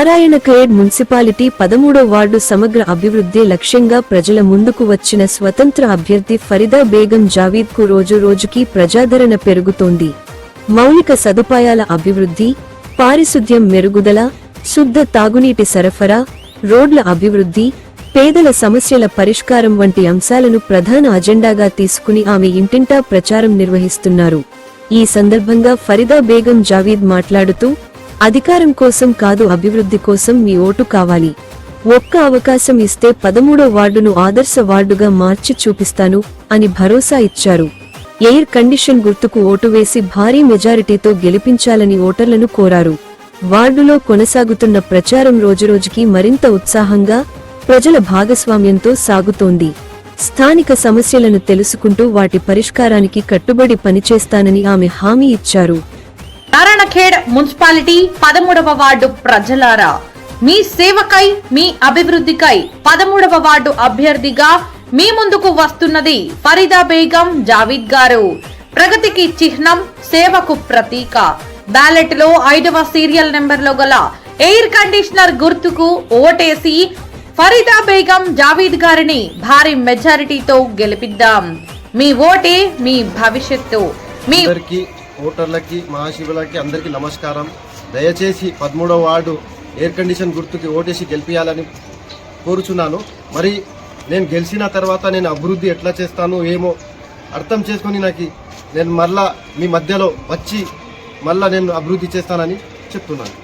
Narayankhed municipality 13వ ward సమగ్ర అభివృద్ధి లక్ష్యంగా ప్రజల ముందుకు వచ్చిన స్వతంత్ర అభ్యర్థి ఫరీదా బేగం జావీద్ కు రోజురోజుకి ప్రజాదరణ పెరుగుతోంది. మౌలిక సదుపాయాల అభివృద్ధి, పారిశుద్ధ్యం మెరుగుదల, శుద్ధ తాగునీటి సరఫరా, రోడ్ల అభివృద్ధి, పేదల సమస్యల పరిష్కారం వంటి అంశాలను ప్రధాన అజెండాగా తీసుకుని ఆమె ఇంటింటా ప్రచారం నిర్వహిస్తున్నారు. ఈ సందర్భంగా ఫరీదా బేగం జావీద్ మాట్లాడుతూ, అధికారం కోసం కాదు అభివృద్ధి కోసం మీ ఓటు కావాలి. ఒక్క అవకాశం ఇస్తే 13వ వార్డును ఆదర్శ వార్డుగా మార్చి చూపిస్తాను అని భరోసా ఇచ్చారు. ఎయిర్ కండిషన్ గుర్తుకు ఓటు వేసి భారీ మెజారిటీతో గెలిపించాలని ఓటర్లను కోరారు. వార్డులో కొనసాగుతున్న ప్రచారం రోజురోజుకి మరింత ఉత్సాహంగా, ప్రజల భాగస్వామ్యంతో సాగుతోంది. స్థానిక సమస్యలను తెలుసుకుంటూ వాటి పరిష్కారానికి కట్టుబడి పనిచేస్తానని ఆమె హామీ ఇచ్చారు. నారాయణఖేడ్ మున్సిపాలిటీ 13వ వార్డు ప్రజలారా, మీ సేవకై, మీ అభివృద్ధికై 13వ వార్డు అభ్యర్థిగా మీ ముందుకు వస్తున్నది ఫరీదా బేగం జావీద్ గారు. ప్రగతికి చిహ్నం, సేవకు ప్రతీక. బ్యాలెట్ లో 5వ సీరియల్ నెంబర్ లో గల ఎయిర్ కండిషనర్ గుర్తుకు ఓటేసి ఫరీదా బేగం జావీద్ గారిని భారీ మెజారిటీతో గెలిపిద్దాం. మీ ఓటే మీ భవిష్యత్తు. మీ ఓటర్లకి, మహాశివులకి అందరికీ నమస్కారం. దయచేసి 13వ వార్డు ఎయిర్ కండిషన్ గుర్తుకి ఓటేసి గెలిపించాలని కోరుచున్నాను. మరి నేను గెలిచిన తర్వాత నేను అభివృద్ధి ఎట్లా చేస్తాను ఏమో అర్థం చేసుకొని నేను మళ్ళా మీ మధ్యలో వచ్చి మళ్ళా నేను అభివృద్ధి చేస్తానని చెప్తున్నాను.